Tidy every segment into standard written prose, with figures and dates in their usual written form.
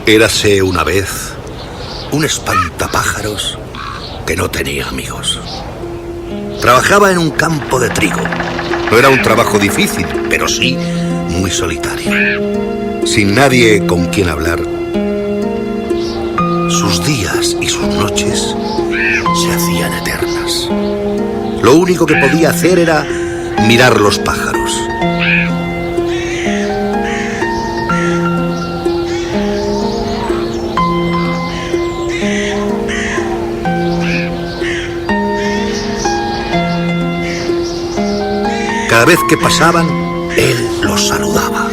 Érase una vez un espantapájaros que no tenía amigos. Trabajaba en un campo de trigo. No era un trabajo difícil, pero sí muy solitario. Sin nadie con quien hablar, sus días y sus noches se hacían eternas. Lo único que podía hacer era mirar los pájaros. Cada vez que pasaban, él los saludaba.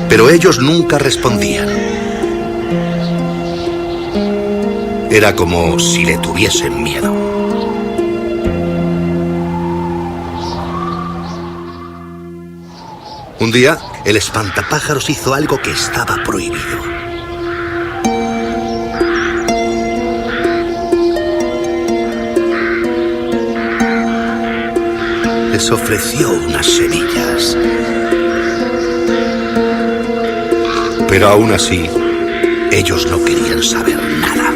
Pero ellos nunca respondían. Era como si le tuviesen miedo. Un día, el espantapájaros hizo algo que estaba prohibido. Les ofreció unas semillas. Pero aún así, ellos no querían saber nada.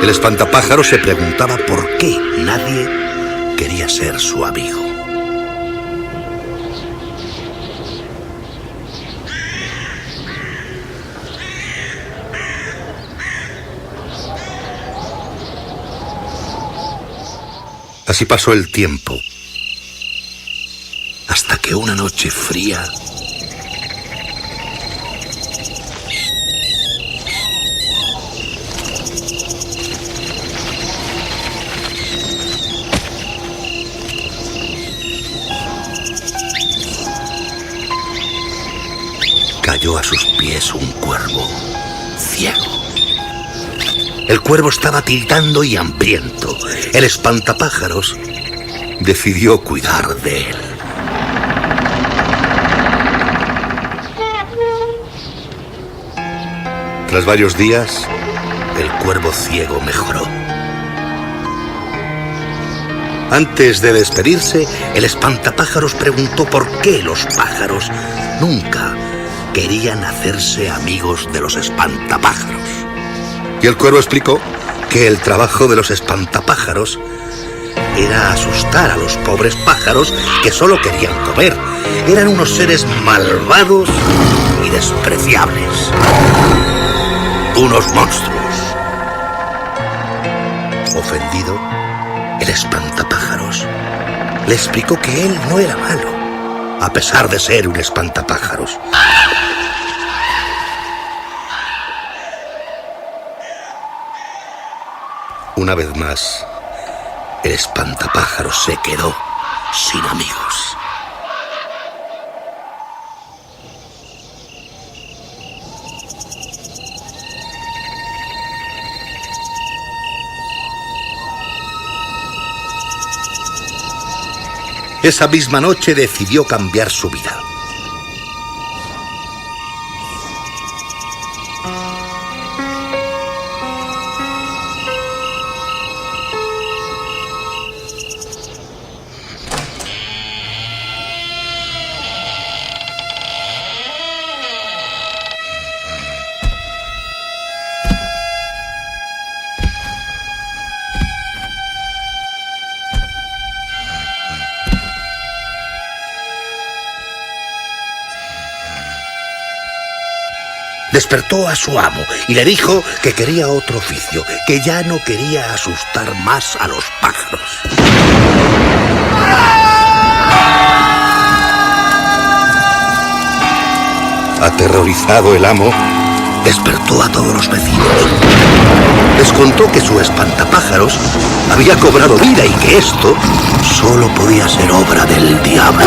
El espantapájaros se preguntaba por qué nadie quería ser su amigo. Así pasó el tiempo, hasta que una noche fría cayó a sus pies un cuervo ciego. El cuervo estaba tiritando y hambriento. El espantapájaros decidió cuidar de él. Tras varios días, el cuervo ciego mejoró. Antes de despedirse, el espantapájaros preguntó por qué los pájaros nunca querían hacerse amigos de los espantapájaros. Y el cuervo explicó que el trabajo de los espantapájaros era asustar a los pobres pájaros que solo querían comer. Eran unos seres malvados y despreciables. Unos monstruos. Ofendido, el espantapájaros le explicó que él no era malo, a pesar de ser un espantapájaros. Una vez más, el espantapájaros se quedó sin amigos. Esa misma noche decidió cambiar su vida. Despertó a su amo y le dijo que quería otro oficio, que ya no quería asustar más a los pájaros. Aterrorizado el amo, despertó a todos los vecinos. Les contó que su espantapájaros había cobrado vida y que esto solo podía ser obra del diablo.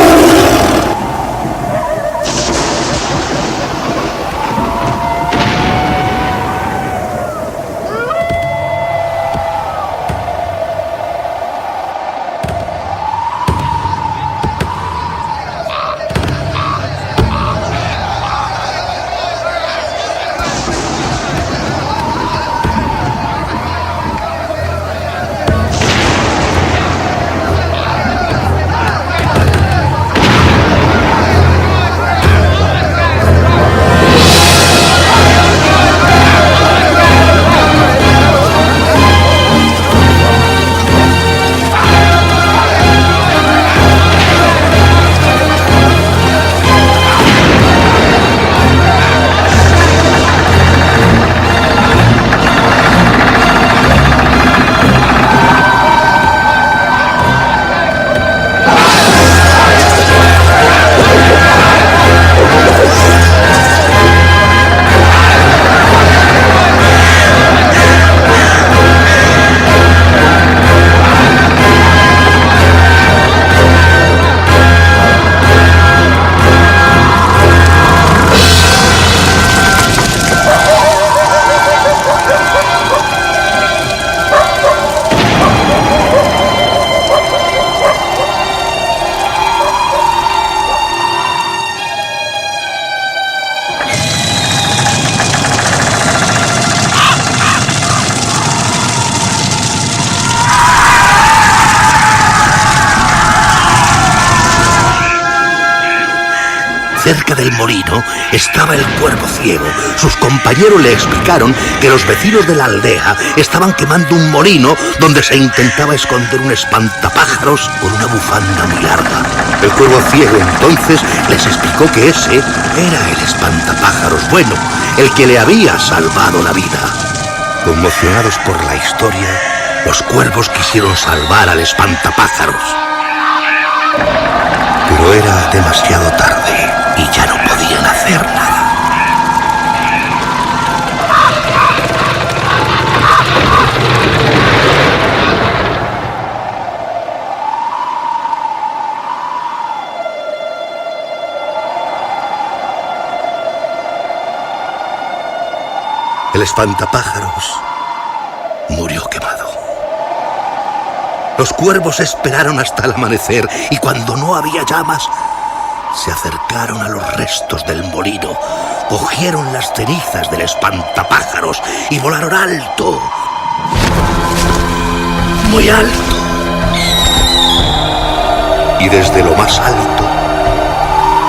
Cerca del molino estaba el cuervo ciego. Sus compañeros le explicaron que los vecinos de la aldea estaban quemando un molino donde se intentaba esconder un espantapájaros con una bufanda muy larga. El cuervo ciego entonces les explicó que ese era el espantapájaros bueno, el que le había salvado la vida. Conmocionados por la historia, los cuervos quisieron salvar al espantapájaros. Pero era demasiado tarde y ya no podían hacer nada. El espantapájaros murió quemado. Los cuervos esperaron hasta el amanecer y cuando no había llamas, se acercaron a los restos del molino, cogieron las cenizas del espantapájaros y volaron alto, muy alto. Y desde lo más alto,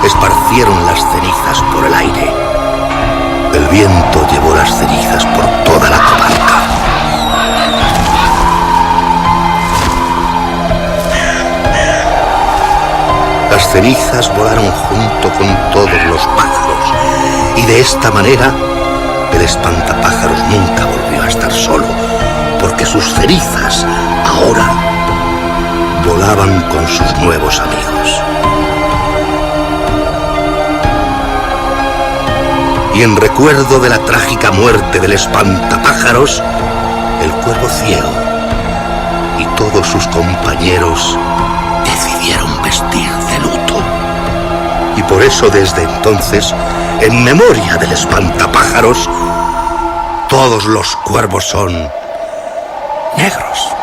esparcieron las cenizas por el aire. El viento llevó las cenizas por toda la comarca. Las cenizas volaron junto con todos los pájaros y de esta manera el espantapájaros nunca volvió a estar solo, porque sus cenizas ahora volaban con sus nuevos amigos. Y en recuerdo de la trágica muerte del espantapájaros, el cuervo ciego y todos sus compañeros decidieron vestir de luto. Y por eso desde entonces, en memoria del espantapájaros, todos los cuervos son negros.